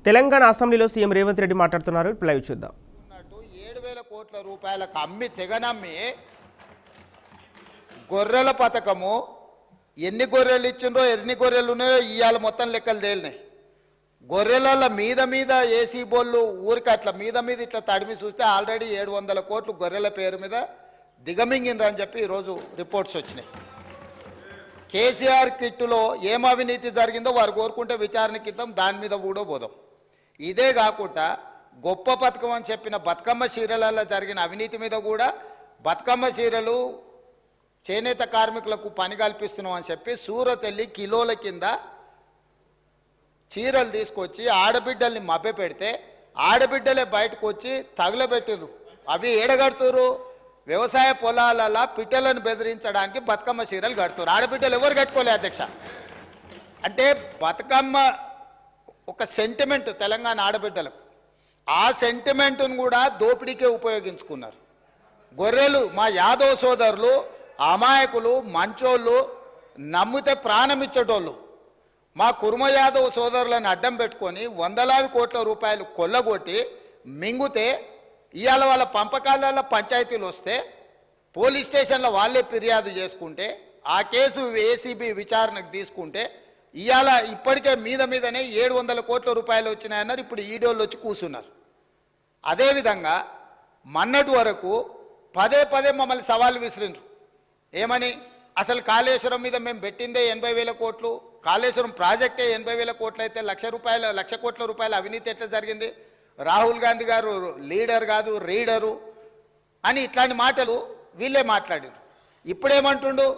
తెలంగాణ అసెంబ్లీలో సీఎం రేవంత్ రెడ్డి మాట్లాడుతున్నారు. లైవ్ చూద్దాం. 7,000 కోట్ల రూపాయలకు అమ్మి తెగనమ్మి గొర్రెల పథకము ఎన్ని గొర్రెలు ఇచ్చిండ్రో ఎన్ని గొర్రెలు ఉన్నాయో ఇవాళ మొత్తం లెక్కలు తేలినాయి. గొర్రెల మీద ఏసీ బోళ్ళు ఊరికి అట్లా మీద ఇట్లా తడిమి చూస్తే ఆల్రెడీ 700 కోట్లు గొర్రెల పేరు మీద దిగమింగినరు అని చెప్పి ఈరోజు రిపోర్ట్స్ వచ్చినాయి. కేసీఆర్ కిట్టులో ఏం అవినీతి జరిగిందో వారు కోరుకుంటే విచారణకి ఇద్దాం, దాని మీద కూడా పోదాం. ఇదే కాకుండా గొప్ప పథకం అని చెప్పిన బతుకమ్మ చీరలలో జరిగిన అవినీతి మీద కూడా బతుకమ్మ చీరలు చేనేత కార్మికులకు పని కల్పిస్తున్నాం అని చెప్పి సూరత్ వెళ్ళి కిలోల కింద చీరలు తీసుకొచ్చి ఆడబిడ్డల్ని మభ్య పెడితే ఆడబిడ్డలే బయటకు వచ్చి తగులబెట్టిర్రు. అవి ఏడగడుతురు వ్యవసాయ పొలాలలో పిట్టలను బెదిరించడానికి బతుకమ్మ చీరలు కడుతున్నారు. ఆడబిడ్డలు ఎవరు కట్టుకోలే అధ్యక్ష. అంటే బతుకమ్మ ఒక సెంటిమెంట్ తెలంగాణ ఆడబిడ్డలకు, ఆ సెంటిమెంట్ను కూడా దోపిడీకే ఉపయోగించుకున్నారు. గొర్రెలు మా యాదవ్ సోదరులు అమాయకులు మంచోళ్ళు, నమ్మితే ప్రాణం ఇచ్చేటోళ్ళు. మా కుర్మ యాదవ్ సోదరులను అడ్డం పెట్టుకొని వందలాది కోట్ల రూపాయలు కొల్లగొట్టి మింగుతే ఇవాళ వాళ్ళ పంపకాలలో పంచాయతీలు వస్తే పోలీస్ స్టేషన్లో వాళ్ళే ఫిర్యాదు చేసుకుంటే ఆ కేసు ఏసీబీ విచారణకు తీసుకుంటే ఇవాళ ఇప్పటికే మీదనే 700 కోట్ల రూపాయలు వచ్చినాయన్నారు. ఇప్పుడు ఈడోళ్ళు వచ్చి కూర్చున్నారు. అదేవిధంగా మొన్నటి వరకు పదే మమ్మల్ని సవాల్ విసిరిండ్రు. ఏమని? అసలు కాళేశ్వరం మీద మేము పెట్టిందే 80,000 కోట్లు, కాళేశ్వరం ప్రాజెక్టే 80,000 కోట్లు అయితే 1,00,000 కోట్ల రూపాయల అవినీతి ఎట్లా జరిగింది? రాహుల్ గాంధీ గారు లీడర్ కాదు రీడరు అని ఇట్లాంటి మాటలు వీళ్ళే మాట్లాడారు. ఇప్పుడేమంటుండు?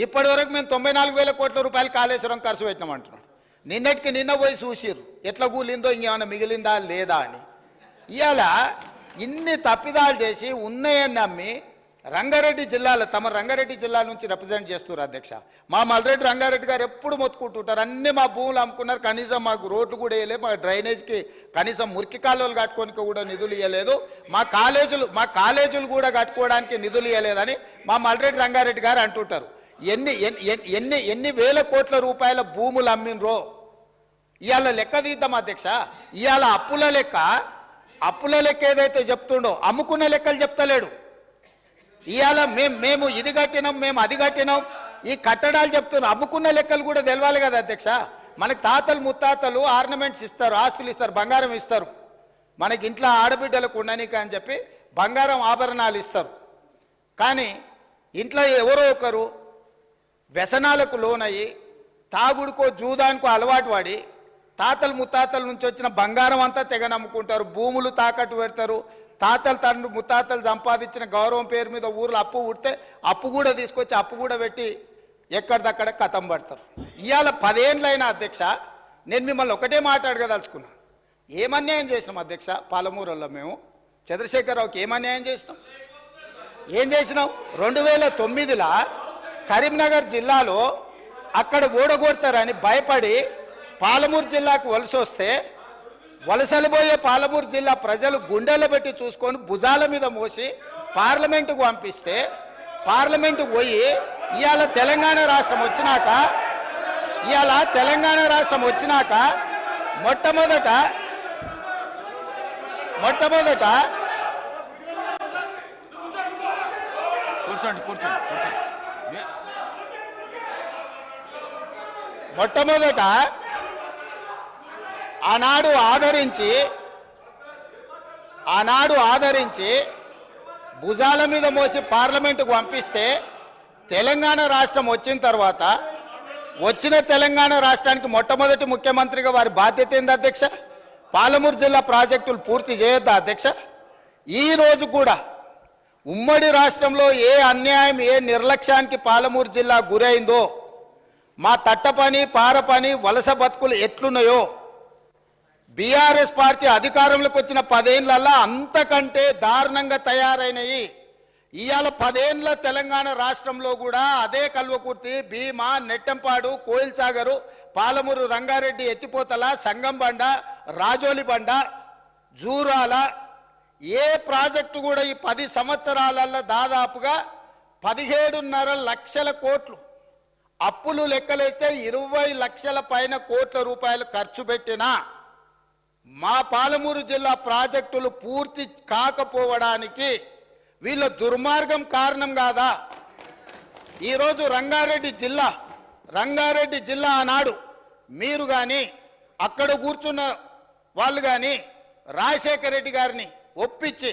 ఇప్పటి వరకు మేము 94,000 కోట్ల రూపాయలు కాళేశ్వరం ఖర్చు పెట్టినామంటున్నాడు. నిన్నటికి నిన్న పోయి చూసిర్రు ఎట్లా కూలిందో, ఇంకేమైనా మిగిలిందా లేదా అని. ఇవాళ ఇన్ని తప్పిదాలు చేసి ఉన్నాయని నమ్మి రంగారెడ్డి జిల్లాలో తమ రంగారెడ్డి జిల్లా నుంచి రిప్రజెంట్ చేస్తున్నారు అధ్యక్ష. మా మల్రెడ్డి రంగారెడ్డి గారు ఎప్పుడు మొత్తుకుంటుంటారు, అన్నీ మా భూములు అమ్ముకున్నారు, కనీసం మాకు రోడ్లు కూడా వేయలేదు, మా డ్రైనేజ్కి కనీసం మురికి కాలువలు కట్టుకోనికి కూడా నిధులు ఇవ్వలేదు, మా కాలేజీలు కూడా కట్టుకోవడానికి నిధులు ఇవ్వలేదని మా మల్రెడ్డి రంగారెడ్డి గారు అంటుంటారు. ఎన్ని వేల కోట్ల రూపాయల భూములు అమ్మినరో ఇవాళ లెక్క తీద్దాం అధ్యక్ష. ఇవాళ అప్పుల లెక్క ఏదైతే చెప్తుండో అమ్ముకున్న లెక్కలు చెప్తలేడు. ఇవాళ మేము ఇది కట్టినాం, మేము అది కట్టినాం, ఈ కట్టడాలు చెప్తున్నాం. అమ్ముకున్న లెక్కలు కూడా తెలవాలి కదా అధ్యక్ష. మనకు తాతలు ముత్తాతలు ఆర్నమెంట్స్ ఇస్తారు, ఆస్తులు ఇస్తారు, బంగారం ఇస్తారు. మనకి ఇంట్లో ఆడబిడ్డలకు ఉండనీక అని చెప్పి బంగారం ఆభరణాలు ఇస్తారు. కానీ ఇంట్లో ఎవరో ఒకరు వ్యసనాలకు లోనయ్యి తాగుడుకో జూదానికో అలవాటు పడి తాతలు ముత్తాతల నుంచి వచ్చిన బంగారం అంతా తెగ నమ్ముకుంటారు, భూములు తాకట్టు పెడతారు. తాతలు ముత్తాతలు సంపాదించిన గౌరవం పేరు మీద ఊర్లో అప్పు పుడితే అప్పు కూడా తీసుకొచ్చి అప్పు కూడా పెట్టి ఎక్కడిదక్కడ కథం పడతారు. ఇవాళ 10 ఏళ్ళైనా అధ్యక్ష నేను మిమ్మల్ని ఒకటే మాట్లాడగదలుచుకున్నాను. ఏమన్యాయం చేసినాం అధ్యక్ష? పాలమూరులో మేము చంద్రశేఖరరావుకి ఏమన్యాయం చేసినాం? 2009లో కరీంనగర్ జిల్లాలో అక్కడ ఓడగొడతారని భయపడి పాలమూరు జిల్లాకు వలస వస్తే వలసలిపోయే పాలమూరు జిల్లా ప్రజలు గుండెలు పెట్టి చూసుకొని భుజాల మీద మోసి పార్లమెంటుకు పంపిస్తే పార్లమెంటుకు పోయి ఇవాళ తెలంగాణ రాష్ట్రం వచ్చినాక మొట్టమొదట ఆనాడు ఆదరించి భుజాల మీద మోసి పార్లమెంటుకు పంపిస్తే తెలంగాణ రాష్ట్రం వచ్చిన తర్వాత వచ్చిన తెలంగాణ రాష్ట్రానికి మొట్టమొదటి ముఖ్యమంత్రిగా వారి బాధ్యత ఏంది అధ్యక్ష? పాలమూరు జిల్లా ప్రాజెక్టులు పూర్తి చేయొద్దా అధ్యక్ష? ఈ రోజు కూడా ఉమ్మడి రాష్ట్రంలో ఏ అన్యాయం ఏ నిర్లక్ష్యానికి పాలమూరు జిల్లా గురైందో, మా తట్టపని పారపని వలస బతుకులు ఎట్లున్నాయో బీఆర్ఎస్ పార్టీ అధికారంలోకి వచ్చిన 10 ఏళ్లలో అంతకంటే దారుణంగా తయారైనవి. ఇవాళ 10 ఏళ్ల తెలంగాణ రాష్ట్రంలో కూడా అదే కల్వకుర్తి, భీమా, నెట్టంపాడు, కోయిల్సాగరు, పాలమూరు, రంగారెడ్డి, ఎత్తిపోతల, సంగంబండ, రాజోలిబండ, జూరాల ఏ ప్రాజెక్టు కూడా ఈ 10 సంవత్సరాలలో దాదాపుగా 17.5 లక్షల కోట్లు అప్పులు లెక్కలైతే 20 లక్షల పైన కోట్ల రూపాయలు ఖర్చు పెట్టినా మా పాలమూరు జిల్లా ప్రాజెక్టులు పూర్తి కాకపోవడానికి వీళ్ళ దుర్మార్గం కారణం కాదా? ఈరోజు రంగారెడ్డి జిల్లా ఆనాడు మీరు కానీ అక్కడ కూర్చున్న వాళ్ళు కానీ రాజశేఖర రెడ్డి గారిని ఒప్పించి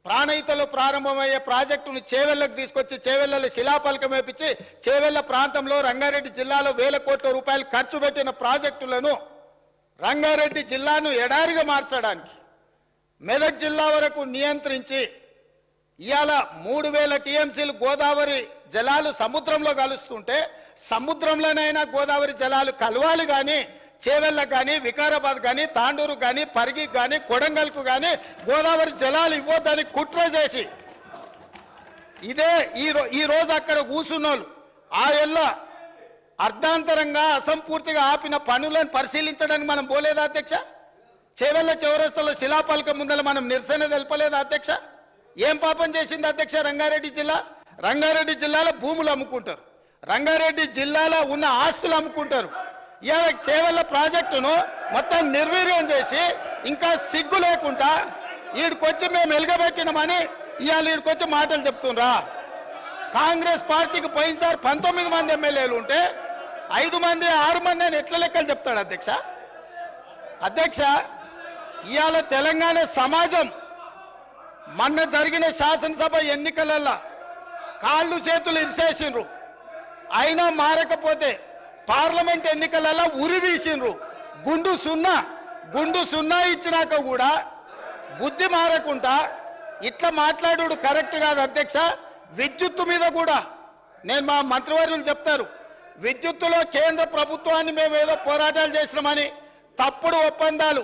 ప్రాణహితలో ప్రారంభమయ్యే ప్రాజెక్టును చేవెళ్లకు తీసుకొచ్చి చేవెళ్లలో శిలాఫలకం వేపించి చేవెళ్ల ప్రాంతంలో రంగారెడ్డి జిల్లాలో వేల కోట్ల రూపాయలు ఖర్చు పెట్టిన ప్రాజెక్టులను రంగారెడ్డి జిల్లాను ఎడారిగా మార్చడానికి మెదక్ జిల్లా వరకు నియంత్రించి ఇవాళ 3000 టీఎంసీలు గోదావరి జలాలు సముద్రంలో కలుస్తుంటే సముద్రంలోనైనా గోదావరి జలాలు కలవాలి కానీ చేవెళ్ళకు కానీ వికారాబాద్ కానీ తాండూరు కానీ పరిగికి కానీ కొడంగల్కు కానీ గోదావరి జలాలు ఇవ్వద్దని కుట్ర చేసి ఇదే ఈ రోజు అక్కడ కూర్చున్నోళ్ళు ఆ ఎల్ల అర్ధాంతరంగా అసంపూర్తిగా ఆపిన పనులను పరిశీలించడానికి మనం పోలేదా అధ్యక్ష? చేవెళ్ళ చౌరస్తలో శిలాఫలకం ముందర మనం నిరసన తెలపలేదా అధ్యక్ష? ఏం పాపం చేసింది అధ్యక్ష రంగారెడ్డి జిల్లా? రంగారెడ్డి జిల్లాలో భూములు అమ్ముకుంటారు, రంగారెడ్డి జిల్లాలో ఉన్న ఆస్తులు అమ్ముకుంటారు. ఇవాళ చేవెళ్ళ ప్రాజెక్టును మొత్తం నిర్వీర్యం చేసి ఇంకా సిగ్గు లేకుండా ఈడికొచ్చి మేము ఎలుగబెట్టినామని ఇవాళ ఈడికొచ్చి మాటలు చెప్తుండ్రా? కాంగ్రెస్ పార్టీకి పోయినసారి 19 మంది ఎమ్మెల్యేలు ఉంటే 5 మంది 6 మంది అని ఎట్లా లెక్కలు చెప్తాడు అధ్యక్ష? అధ్యక్ష, ఇవాళ తెలంగాణ సమాజం మొన్న జరిగిన శాసనసభ ఎన్నికలలో కాళ్ళు చేతులు ఇరిసేసిండ్రు, అయినా మారకపోతే పార్లమెంట్ ఎన్నికలలో ఉరి తీసిండ్రు. గుండు సున్నా ఇచ్చినాక కూడా బుద్ధి మారకుండా ఇట్లా మాట్లాడు కరెక్ట్ కాదు అధ్యక్ష. విద్యుత్తు మీద కూడా నేను మా మంత్రివర్యులు చెప్తారు, విద్యుత్తులో కేంద్ర ప్రభుత్వాన్ని మేము ఏదో పోరాటాలు చేసినామని తప్పుడు ఒప్పందాలు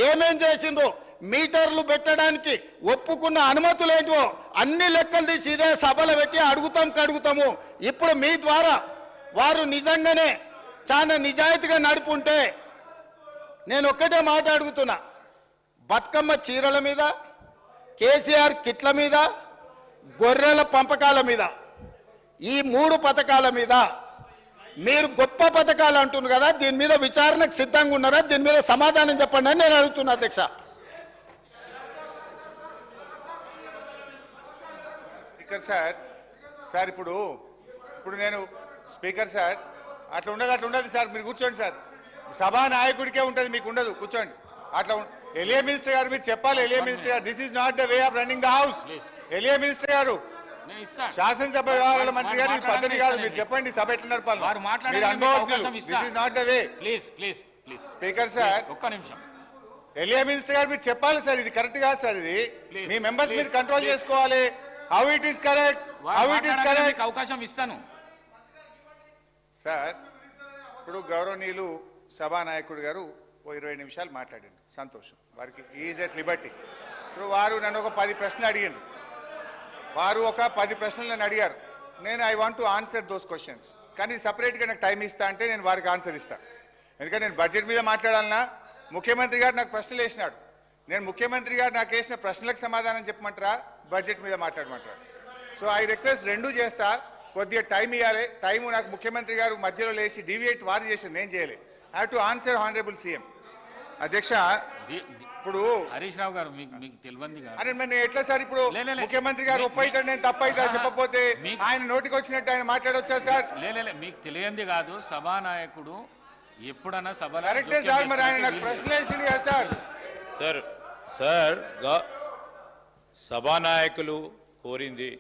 ఏమేం చేసిండ్రో మీటర్లు పెట్టడానికి ఒప్పుకున్న అనుమతులు ఏంటో అన్ని లెక్కలు తీసి ఇదే సభలు పెట్టి అడుగుతాము. ఇప్పుడు మీ ద్వారా వారు నిజంగానే చాలా నిజాయితీగా నడుపుంటే నేను ఒక్కటే మాట అడుగుతున్నా, బతుకమ్మ చీరల మీద, కేసీఆర్ కిట్ల మీద, గొర్రెల పంపకాల మీద, ఈ 3 పథకాల మీద మీరు గొప్ప పథకాలు అంటున్నారు కదా, దీని మీద విచారణకు సిద్ధంగా ఉన్నారా? దీని మీద సమాధానం చెప్పండి అని నేను అడుగుతున్నా అధ్యక్ష. స్పీకర్ సార్ ఇప్పుడు నేను స్పీకర్ సార్ అట్లా ఉండదు సార్. మీరు కూర్చోండి సార్, సభా నాయకుడికే ఉంటుంది, మీకు ఉండదు. కూర్చోండి. అట్లా ఎలియా మినిస్టర్ గారు మీరు చెప్పాలి. ఎలియా మినిస్టర్ గారు, this is not the way of running the house. ఎలియా మినిస్టర్ గారు, శాసనసభ వ్యవహారాల మంత్రి గారు, ఈ పద్ధతి కాదు. మీరు చెప్పండి సభ ఎట్లా నడపాలి. మీరు అనుభవం. This is not the way. Speaker sir ఒక్క నిమిషం. ఎలియా మినిస్టర్ గారు మీరు చెప్పాలి సార్, ఇది కరెక్ట్ కాదు సార్. ఇది మీ మెంబర్స్ మీరు కంట్రోల్ చేసుకోవాలి. హౌ ఇట్ ఈస్ కరెక్ట్, అవకాశం ఇస్తాను సార్. ఇప్పుడు గౌరవనీయులు సభానాయకుడు గారు 20 నిమిషాలు మాట్లాడారు, సంతోషం. వారికి ఈజ్ ఎట్ లిబర్టీ. ఇప్పుడు వారు నన్ను ఒక 10 ప్రశ్నలు అడిగారు. నన్ను అడిగారు. నేను I want to answer those questions. కానీ సపరేట్గా నాకు టైం ఇస్తా అంటే నేను వారికి ఆన్సర్ ఇస్తాను. ఎందుకంటే నేను బడ్జెట్ మీద మాట్లాడాలన్నా ముఖ్యమంత్రి గారు నాకు ప్రశ్నలు వేసినాడు. నేను ముఖ్యమంత్రి గారు నాకు వేసిన ప్రశ్నలకు సమాధానం చెప్పమంటారా, బడ్జెట్ మీద మాట్లాడమంటారా? సో ఐ రిక్వెస్ట్ రెండూ చేస్తా. కొద్దిగా టైం ఇవ్వాలి. టైము నాకు ముఖ్యమంత్రి గారు మధ్యలో లేచి డీవియేట్ వారు చేసింది, నేను చేయలే. I have to answer honourable CM. అధ్యక్ష, ఇప్పుడు హరీష్ రావు గారు మీకు తెలియంది అరే నేను ఎట్లా సార్ ఇప్పుడు ముఖ్యమంత్రి గారు ఒప్పైతాడు, నేను తప్పైతా చెప్పకపోతే ఆయన నోటికి వచ్చినట్టు ఆయన మాట్లాడొచ్చా సార్? మీకు తెలియంది కాదు. సభానాయకుడు ఎప్పుడన్నా సభ కరెక్టే సార్. మరి ఆయన నాకు ప్రశ్న వేసింది కదా సార్. సార్ సభానాయకులు కోరింది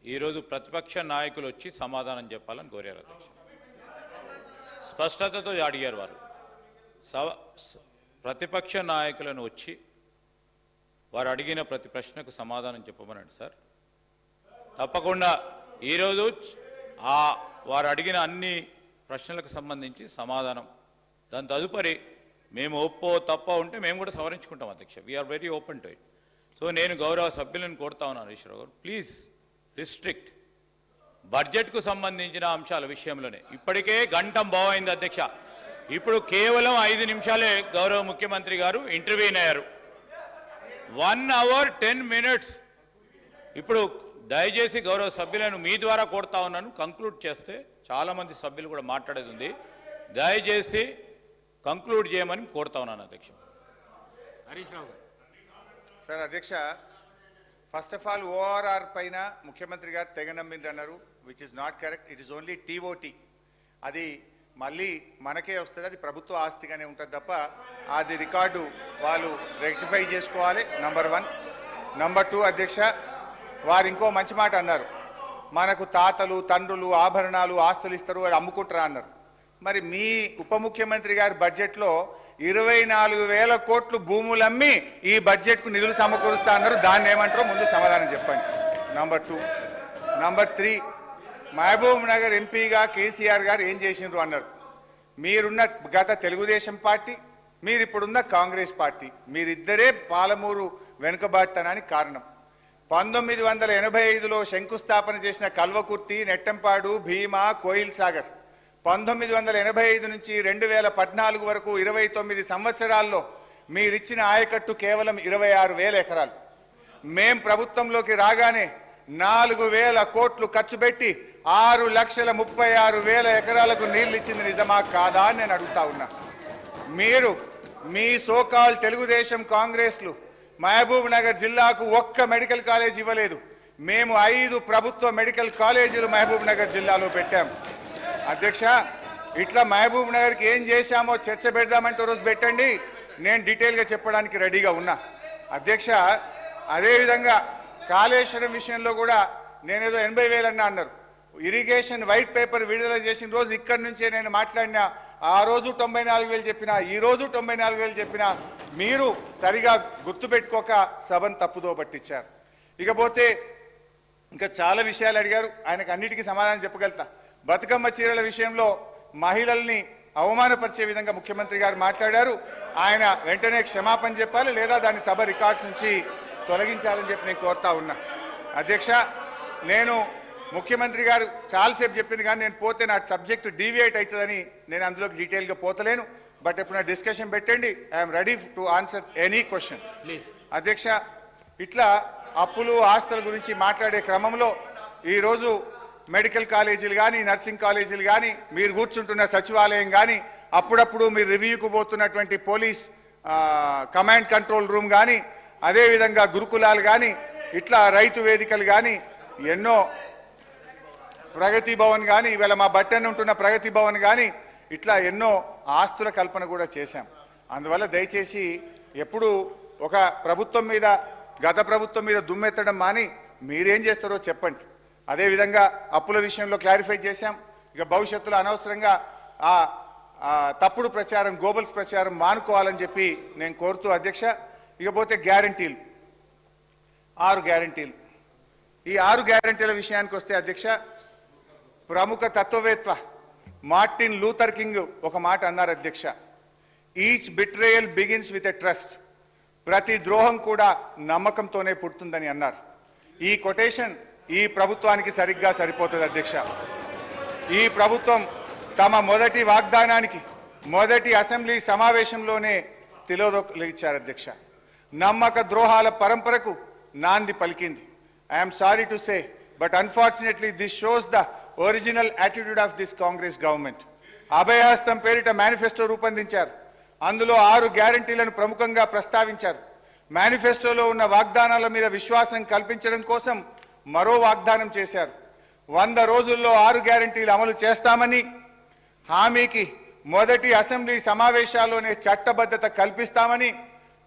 ఈరోజు ప్రతిపక్ష నాయకులు వచ్చి సమాధానం చెప్పాలని కోరారు అధ్యక్ష. స్పష్టతతో అడిగారు వారు. ప్రతిపక్ష నాయకులను వచ్చి వారు అడిగిన ప్రతి ప్రశ్నకు సమాధానం చెప్పమనండి సార్. తప్పకుండా ఈరోజు వారు అడిగిన అన్ని ప్రశ్నలకు సంబంధించి సమాధానం, దాని తదుపరి మేము ఒప్పో తప్ప ఉంటే మేము కూడా సవరించుకుంటాం అధ్యక్ష. We are very open to it. So నేను గౌరవ సభ్యులను కోరుతా ఉన్నాను, హరీశ్రావు గారు ప్లీజ్ రిస్ట్రిక్ట్ బడ్జెట్కు సంబంధించిన అంశాల విషయంలోనే. ఇప్పటికే గంటం బాగైంది అధ్యక్ష. ఇప్పుడు కేవలం 5 నిమిషాలే గౌరవ ముఖ్యమంత్రి గారు ఇంటర్వ్యూన్ అయ్యారు. 1 hour 10 minutes. ఇప్పుడు దయచేసి గౌరవ సభ్యులను మీ ద్వారా కోరుతా ఉన్నాను, కంక్లూడ్ చేస్తే చాలామంది సభ్యులు కూడా మాట్లాడేది ఉంది. దయచేసి కంక్లూడ్ చేయమని కోరుతా ఉన్నాను అధ్యక్ష. హరీష్ రావు గారు. సార్ అధ్యక్ష, ఫస్ట్ ఆఫ్ ఆల్ ఓఆర్ఆర్ పైన ముఖ్యమంత్రి గారు తెగ నమ్మింది అన్నారు, which is not correct. It is only TOT. అది మళ్ళీ మనకే వస్తుంది, అది ప్రభుత్వ ఆస్తిగానే ఉంటుంది తప్ప అది రికార్డు వాళ్ళు రెక్టిఫై చేసుకోవాలి. నంబర్ 1. నంబర్ 2 అధ్యక్ష, వారు ఇంకో మంచి మాట అన్నారు, మనకు తాతలు తండ్రులు ఆభరణాలు ఆస్తులు ఇస్తారు, అది అమ్ముకుంటారా అన్నారు. మరి మీ ఉప ముఖ్యమంత్రి గారి బడ్జెట్లో 24,000 కోట్లు భూములు అమ్మి ఈ బడ్జెట్కు నిధులు సమకూరుస్తా అన్నారు. దాన్ని ఏమంటారో ముందు సమాధానం చెప్పండి. నంబర్ 2. నంబర్ 3, మహబూబ్ నగర్ ఎంపీగా కేసీఆర్ గారు ఏం చేసిండ్రు అన్నారు. మీరున్న గత తెలుగుదేశం పార్టీ, మీరిప్పుడున్న కాంగ్రెస్ పార్టీ, మీరిద్దరే పాలమూరు వెనుకబాటుతనానికి కారణం. 1985లో శంకుస్థాపన చేసిన కల్వకుర్తి, నెట్టంపాడు, భీమా, కోయిల్ సాగర్ 1985 నుంచి 2014 వరకు 29 సంవత్సరాల్లో మీరిచ్చిన ఆయకట్టు కేవలం 26,000 ఎకరాలు. మేం ప్రభుత్వంలోకి రాగానే 4,000 కోట్లు ఖర్చు పెట్టి 6,36,000 ఎకరాలకు నీళ్లు ఇచ్చింది నిజమా కాదా అని నేను అడుగుతా ఉన్నా. మీరు మీ సోకాల్ తెలుగుదేశం కాంగ్రెస్లు మహబూబ్ నగర్ జిల్లాకు ఒక్క మెడికల్ కాలేజ్ ఇవ్వలేదు. మేము 5 ప్రభుత్వ మెడికల్ కాలేజీలు మహబూబ్ నగర్ జిల్లాలో పెట్టాం. అధ్యక్ష, ఇట్లా మహబూబ్ నగర్కి ఏం చేశామో చర్చ పెడదామంటే రోజు పెట్టండి, నేను డీటెయిల్గా చెప్పడానికి రెడీగా ఉన్నా. అధ్యక్ష, అదేవిధంగా కాళేశ్వరం విషయంలో కూడా నేనేదో 80,000 అన్నారు. ఇరిగేషన్ వైట్ పేపర్ విడుదల చేసిన రోజు ఇక్కడి నుంచే నేను మాట్లాడినా. ఆ రోజు 94,000 చెప్పినా, ఈ రోజు 94,000 చెప్పినా మీరు సరిగా గుర్తుపెట్టుకోక సభను తప్పుదో పట్టించారు. ఇకపోతే ఇంకా చాలా విషయాలు అడిగారు, ఆయనకు అన్నిటికీ సమాధానం చెప్పగలుగుతా. బతుకమ్మ చీరల విషయంలో మహిళల్ని అవమానపరిచే విధంగా ముఖ్యమంత్రి గారు మాట్లాడారు. ఆయన వెంటనే క్షమాపణ చెప్పాలి, లేదా దాని సభ రికార్డ్స్ నుంచి తొలగించాలని చెప్పి నేను కోరుతా ఉన్నా. అధ్యక్ష, నేను ముఖ్యమంత్రి గారు చాలాసేపు చెప్పింది కానీ నేను పోతే నా సబ్జెక్టు డీవియేట్ అవుతుందని నేను అందులోకి డీటెయిల్గా పోతలేను. బట్ ఇప్పుడు నా డిస్కషన్ పెట్టండి, I'm ready to answer any question. Please. అధ్యక్ష, ఇట్లా అప్పులు ఆస్తుల గురించి మాట్లాడే క్రమంలో ఈరోజు మెడికల్ కాలేజీలు కానీ, నర్సింగ్ కాలేజీలు కానీ, మీరు కూర్చుంటున్న సచివాలయం కానీ, అప్పుడప్పుడు మీరు రివ్యూకు పోతున్నటువంటి పోలీస్ కమాండ్ కంట్రోల్ రూమ్ కానీ, అదేవిధంగా గురుకులాలు కానీ, ఇట్లా రైతు వేదికలు కానీ, ఎన్నో ప్రగతి భవన్ కానీ, ఇవాళ మా బట్టెన్ ఉంటున్న ప్రగతి భవన్ కానీ, ఇట్లా ఎన్నో ఆస్తుల కల్పన కూడా చేశాం. అందువల్ల దయచేసి ఎప్పుడు ఒక ప్రభుత్వం మీద, గత ప్రభుత్వం మీద దుమ్మెత్తడం మాని మీరేం చేస్తారో చెప్పండి. అదేవిధంగా అప్పుల విషయంలో క్లారిఫై చేశాం. ఇక భవిష్యత్తులో అనవసరంగా తప్పుడు ప్రచారం, గోబల్స్ ప్రచారం మానుకోవాలని చెప్పి నేను కోరుతూ అధ్యక్ష, ఇకపోతే గ్యారంటీలు, 6 గ్యారంటీలు. ఈ 6 గ్యారంటీల విషయానికి వస్తే అధ్యక్ష, ప్రముఖ తత్వవేత్త మార్టిన్ లూథర్ కింగ్ ఒక మాట అన్నారు అధ్యక్ష, each betrayal begins with a trust. ప్రతి ద్రోహం కూడా నమ్మకంతోనే పుడుతుందని అన్నారు. ఈ కొటేషన్ ఈ ప్రభుత్వానికి సరిగ్గా సరిపోతుంది అధ్యక్ష. ఈ ప్రభుత్వం తమ మొదటి వాగ్దానానికి మొదటి అసెంబ్లీ సమావేశంలోనే తిలోదొక్కిచ్చారు అధ్యక్ష. నమ్మక ద్రోహాల పరంపరకు నాంది పలికింది. I'm sorry to say, but unfortunately this shows the original attitude of this Congress government. అభయహస్తం పేరిట మేనిఫెస్టో రూపొందించారు. అందులో 6 గ్యారంటీలను ప్రముఖంగా ప్రస్తావించారు. మేనిఫెస్టోలో ఉన్న వాగ్దానాల మీద విశ్వాసం కల్పించడం కోసం మరో వాగ్దానం చేశారు. 100 రోజుల్లో 6 గ్యారంటీలు అమలు చేస్తామని హామీకి మొదటి అసెంబ్లీ సమావేశాల్లోనే చట్టబద్ధత కల్పిస్తామని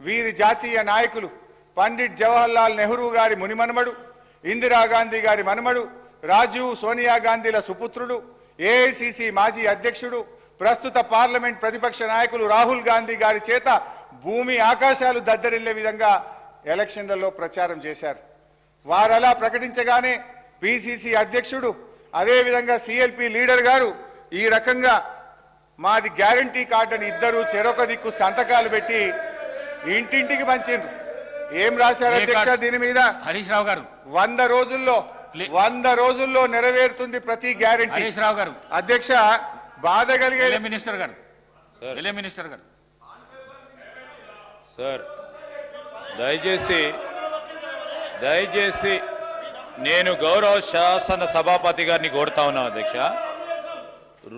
వీరి జాతీయ నాయకులు పండిట్ జవహర్లాల్ నెహ్రూ గారి మునిమనుమడు, ఇందిరాగాంధీ గారి మనుమడు, రాజీవ్ సోనియా గాంధీల సుపుత్రుడు, ఏఐసిసి మాజీ అధ్యక్షుడు, ప్రస్తుత పార్లమెంట్ ప్రతిపక్ష నాయకులు రాహుల్ గాంధీ గారి చేత భూమి ఆకాశాలు దద్దరిల్లే విధంగా ఎలక్షన్లలో ప్రచారం చేశారు. వారలా ప్రకటించగానే పిసిసి అధ్యక్షుడు, అదేవిధంగా సిఎల్పి లీడర్ గారు ఈ రకంగా మాది గ్యారంటీ కార్డు అని ఇద్దరు చెరొక దిక్కు సంతకాలు పెట్టి ఇంటింటికి పంచిండ్రు. ఏం రాశారు అధ్యక్ష దీని మీద? హరీష్ రావు గారు, 100 రోజుల్లో నెరవేరుతుంది ప్రతి గ్యారంటీ. హరీష్ రావు గారు, అధ్యక్ష బాధ కలిగే మినిస్టర్ గారు, మినిస్టర్ గారు సార్, దయచేసి నేను గౌరవ శాసన సభాపతి గారిని కోరుతా ఉన్నాను అధ్యక్ష.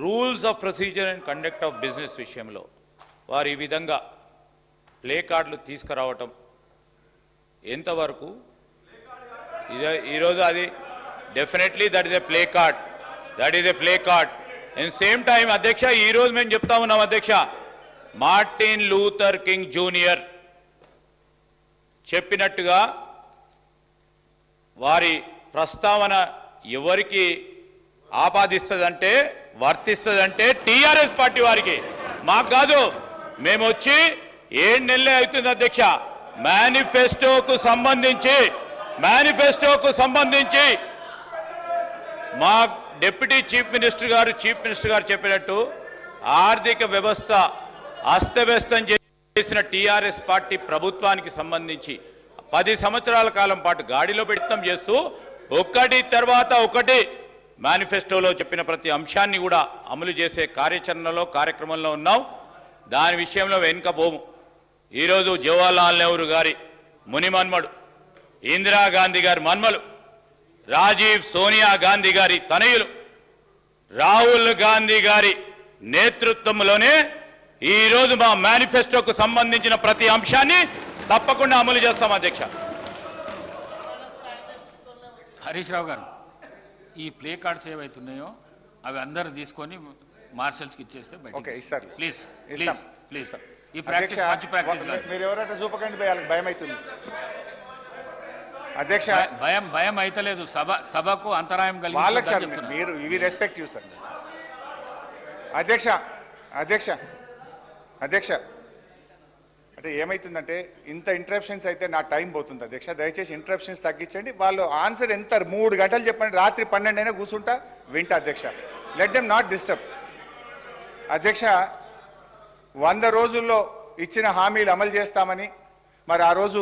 Rules of procedure and conduct of business విషయంలో వారు ఈ విధంగా ప్లే కార్డులు తీసుకురావటం ఎంతవరకు ఈరోజు అది definitely that is a play card and same time అధ్యక్ష ఈరోజు మేము చెప్తా ఉన్నాం అధ్యక్ష మార్టిన్ లూథర్ కింగ్ జూనియర్ చెప్పినట్టుగా వారి ప్రస్తావన ఎవరికి ఆపాదిస్తుందంటే వర్తిస్తుందంటే టీఆర్ఎస్ పార్టీ వారికి, మాకు కాదు. మేము వచ్చి 7 నెలలే అవుతుంది అధ్యక్ష. మేనిఫెస్టోకు సంబంధించి మా డిప్యూటీ చీఫ్ మినిస్టర్ గారు చెప్పినట్టు ఆర్థిక వ్యవస్థ అస్తవ్యస్తం చేసిన టీఆర్ఎస్ పార్టీ ప్రభుత్వానికి సంబంధించి 10 సంవత్సరాల కాలం పాటు గాడిలో ప్రయత్నం చేస్తూ ఒకటి తర్వాత ఒకటి మేనిఫెస్టోలో చెప్పిన ప్రతి అంశాన్ని కూడా అమలు చేసే కార్యక్రమంలో ఉన్నాం. దాని విషయంలో వెనుకపోము. ఈరోజు జవహర్లాల్ నెహ్రూ గారి ముని మన్మడు, ఇందిరాగాంధీ గారి మన్మలు, రాజీవ్ సోనియా గాంధీ గారి తనయులు, రాహుల్ గాంధీ గారి నేతృత్వంలోనే ఈరోజు మా మేనిఫెస్టోకు సంబంధించిన ప్రతి అంశాన్ని తప్పకుండా అమలు చేస్తాం అధ్యక్ష. హరీష్ రావు గారు, ఈ ప్లే కార్డ్స్ ఏవైతున్నాయో అవి అందరూ తీసుకొని మార్షల్స్కి ఇచ్చేస్తే ఓకే ఇస్తారు. ప్లీజ్ ఇస్తాం. ప్లీజ్ ఈ ప్రాక్టీస్ మంచి ప్రాక్టీస్ కాదు. మీరు ఎవరైనా చూపకండి, భయం అవుతుంది అధ్యక్ష. భయం అయితలేదు. సభకు అంతరాయం వాళ్ళకి సార్ కలిగి మీరు ఇవి రెస్పెక్ట్ చూస్తారు అధ్యక్ష. అంటే ఏమవుతుందంటే ఇంత ఇంటరప్షన్స్ అయితే నా టైం పోతుంది అధ్యక్ష. దయచేసి ఇంటరప్షన్స్ తగ్గించండి. వాళ్ళు ఆన్సర్ ఎంత 3 గంటలు చెప్పండి, రాత్రి 12 అయినా కూర్చుంటా వింటా అధ్యక్ష. లెట్ దెమ్ నాట్ డిస్టర్బ్ అధ్యక్ష. 100 రోజుల్లో ఇచ్చిన హామీలు అమలు చేస్తామని, మరి ఆ రోజు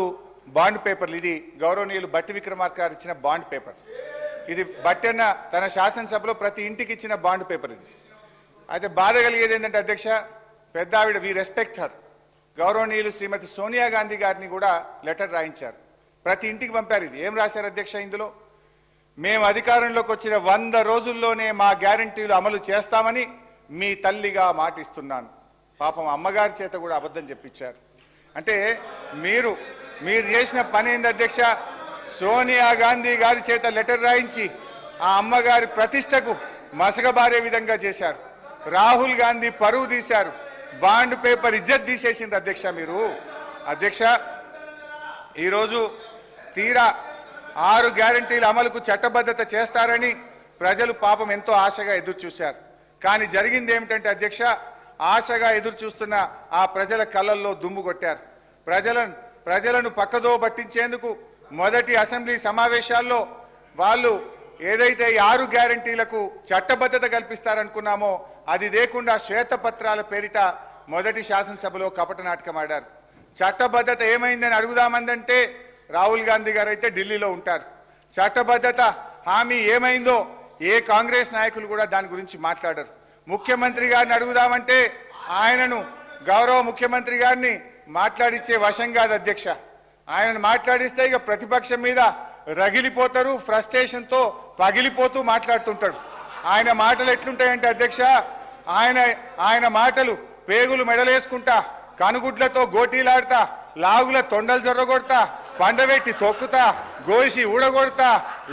బాండ్ పేపర్లు, ఇది గౌరవనీయులు బట్టి విక్రమార్క గారు ఇచ్చిన బాండ్ పేపర్, ఇది బట్టన్న తన శాసనసభలో ప్రతి ఇంటికి ఇచ్చిన బాండ్ పేపర్ ఇది. అయితే బాధ కలిగేది ఏంటంటే అధ్యక్ష, పెద్ద ఆవిడ, వి రెస్పెక్ట్ హర్, గౌరవనీయులు శ్రీమతి సోనియా గాంధీ గారిని కూడా లెటర్ రాయించారు, ప్రతి ఇంటికి పంపారు. ఇది ఏం రాశారు అధ్యక్ష ఇందులో? మేము అధికారంలోకి వచ్చిన 100 రోజుల్లోనే మా గ్యారంటీలు అమలు చేస్తామని మీ తల్లిగా మాటిస్తున్నాను. పాపం అమ్మగారి చేత కూడా అబద్ధం చెప్పించారు. అంటే మీరు చేసిన పని ఏంది అధ్యక్ష? సోనియా గాంధీ గారి చేత లెటర్ రాయించి ఆ అమ్మగారి ప్రతిష్టకు మసకబారే విధంగా చేశారు. రాహుల్ గాంధీ పరువు తీశారు, బాండ్ పేపర్ ఇజ్జత్ తీసేసిండ్రు అధ్యక్ష మీరు. అధ్యక్ష, ఈరోజు తీరా 6 గ్యారంటీల అమలుకు చట్టబద్ధత చేస్తారని ప్రజలు పాపం ఎంతో ఆశగా ఎదురు చూశారు. కానీ జరిగింది ఏమిటంటే అధ్యక్ష, ఆశగా ఎదురు చూస్తున్న ఆ ప్రజల కళ్ళల్లో దుమ్ము కొట్టారు. ప్రజలను పక్కదో పట్టించేందుకు మొదటి అసెంబ్లీ సమావేశాల్లో వాళ్ళు ఏదైతే 6 గ్యారంటీలకు చట్టబద్ధత కల్పిస్తారనుకున్నామో అది లేకుండా శ్వేతపత్రాల పేరిట మొదటి శాసనసభలో కపట నాటకం ఆడారు. చట్టబద్ధత ఏమైందని అడుగుదామందంటే రాహుల్ గాంధీ గారు అయితే ఢిల్లీలో ఉంటారు. చట్టబద్ధత హామీ ఏమైందో ఏ కాంగ్రెస్ నాయకులు కూడా దాని గురించి మాట్లాడరు. ముఖ్యమంత్రి గారిని అడుగుదామంటే ఆయనను, గౌరవ ముఖ్యమంత్రి గారిని మాట్లాడిచ్చే వశం కాదు అధ్యక్ష. ఆయనను మాట్లాడిస్తే ఇక ప్రతిపక్షం మీద రగిలిపోతారు, ఫ్రస్ట్రేషన్తో పగిలిపోతూ మాట్లాడుతుంటారు. ఆయన మాటలు ఎట్లుంటాయంటే అధ్యక్ష, ఆయన మాటలు పేగులు మెడలేసుకుంటా, కనుగుడ్లతో గోటీలాడుతా, లాగుల తొండలు జొర్రగొడతా, పండబెట్టి తొక్కుతా, గోసి ఊడగొడతా,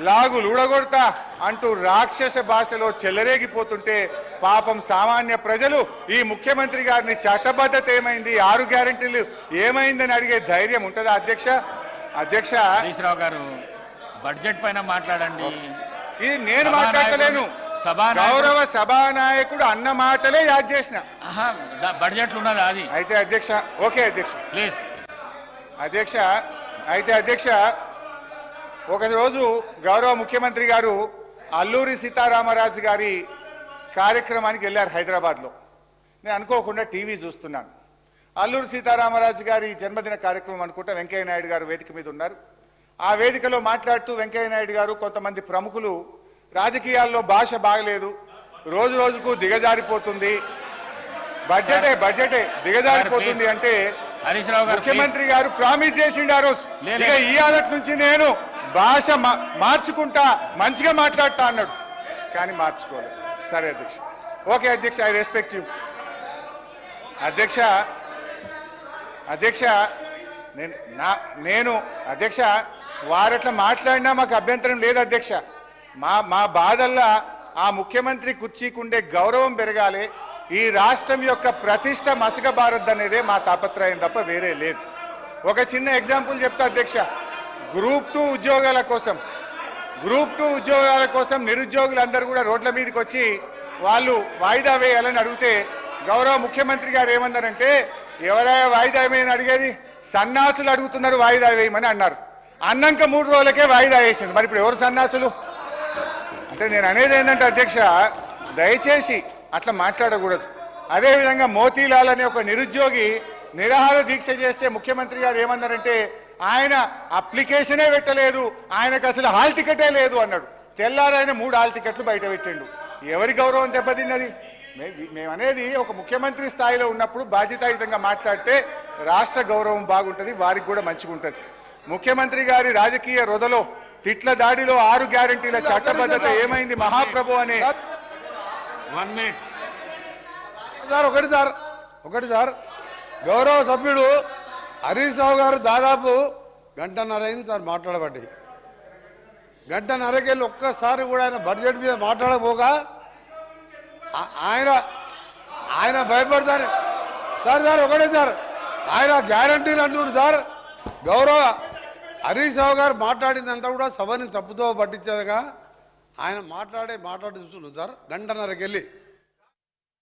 లాగులు ఊడగొడతా అంటూ రాక్షస భాషలో చెలరేగిపోతుంటే పాపం సామాన్య ప్రజలు ఈ ముఖ్యమంత్రి గారిని చట్టబద్ధత ఏమైంది, 6 గ్యారెంటీలు ఏమైందని అడిగే ధైర్యం ఉంటుందా అధ్యక్ష? హరీష్ రావు గారు, బడ్జెట్ పైన మాట్లాడండి. ఇది నేను మాట్లాడలేను, గౌరవ సభానాయకుడు అన్న మాటలే యాద్ చేసిన. బడ్జెట్ ఉన్నది అది. అయితే అధ్యక్ష, ఓకే అధ్యక్ష, ప్లీజ్ అధ్యక్ష. అయితే అధ్యక్ష, ఒకరోజు గౌరవ ముఖ్యమంత్రి గారు అల్లూరి సీతారామరాజు గారి కార్యక్రమానికి వెళ్ళారు హైదరాబాద్లో. నేను అనుకోకుండా టీవీ చూస్తున్నాను. అల్లూరి సీతారామరాజు గారి జన్మదిన కార్యక్రమం అనుకుంటా వెంకయ్య నాయుడు గారు వేదిక మీద ఉన్నారు. ఆ వేదికలో మాట్లాడుతూ వెంకయ్య నాయుడు గారు, కొంతమంది ప్రముఖులు, రాజకీయాల్లో భాష బాగలేదు, రోజు రోజుకు దిగజారిపోతుంది, బడ్జెటే దిగజారిపోతుంది అంటే ముఖ్యమంత్రి గారు ప్రామిస్ చేసిండు ఆ రోజు, ఇక ఈ ఆలటి నుంచి నేను భాష మార్చుకుంటా, మంచిగా మాట్లాడతా అన్నాడు. కానీ మార్చుకోలేదు. సరే అధ్యక్ష, ఓకే అధ్యక్ష, ఐ రెస్పెక్ట్ యూ అధ్యక్ష. అధ్యక్ష నేను అధ్యక్ష వారట్లా మాట్లాడినా మాకు అభ్యంతరం లేదు అధ్యక్ష. మా బాధల్లా ఆ ముఖ్యమంత్రి కుర్చీకుండే గౌరవం పెరగాలి, ఈ రాష్ట్రం యొక్క ప్రతిష్ట మసకబారద్దనేదే మా తాపత్రయం తప్ప వేరే లేదు. ఒక చిన్న ఎగ్జాంపుల్ చెప్తా అధ్యక్ష. గ్రూప్ 2 ఉద్యోగాల కోసం నిరుద్యోగులందరూ కూడా రోడ్ల మీదకి వచ్చి వాళ్ళు వాయిదా వేయాలని అడిగితే గౌరవ ముఖ్యమంత్రి గారు ఏమన్నారంటే, ఎవరైనా వాయిదా వేయమని అడిగేది, సన్నాసులు అడుగుతున్నారు వాయిదా వేయమని అన్నారు. అన్నాక 3 రోజులకే వాయిదా వేసింది. మరి ఇప్పుడు ఎవరు సన్నాసులు అంటే నేను అనేది ఏంటంటే అధ్యక్ష, దయచేసి అట్లా మాట్లాడకూడదు. అదేవిధంగా మోతీలాల్ అనే ఒక నిరుద్యోగి నిరాహార దీక్ష చేస్తే ముఖ్యమంత్రి గారు ఏమన్నారంటే, ఆయన అప్లికేషనే పెట్టలేదు, ఆయనకు అసలు హాల్ టికెటే లేదు అన్నాడు. తెల్లారైన 3 హాల్ టికెట్లు బయట పెట్టిండు. ఎవరి గౌరవం దెబ్బతిన్నది? మేమనేది ఒక ముఖ్యమంత్రి స్థాయిలో ఉన్నప్పుడు బాధ్యతాయుతంగా మాట్లాడితే రాష్ట్ర గౌరవం బాగుంటుంది, వారికి కూడా మంచిగా ఉంటుంది. ముఖ్యమంత్రి గారి రాజకీయ రొదలో తిట్ల దాడిలో 6 గ్యారెంటీల చట్టబద్ధత ఏమైంది మహాప్రభు అనే 1 minute. ఒకటి సార్ గౌరవ సభ్యుడు హరీష్ రావు గారు దాదాపు గంటన్నర అయింది సార్ మాట్లాడబట్టి. గంటన్నరకెళ్ళి ఒక్కసారి కూడా ఆయన బడ్జెట్ మీద మాట్లాడకపోగా ఆయన భయపడతారు సార్ ఒకటే సార్, ఆయన గ్యారంటీలు అంటున్నారు సార్. గౌరవ హరీష్ రావు గారు మాట్లాడిందంతా కూడా సభని తప్పుతో పట్టించేదిగా ఆయన మాట్లాడి చూస్తున్నాం సార్ గంటన్నరకెళ్ళి.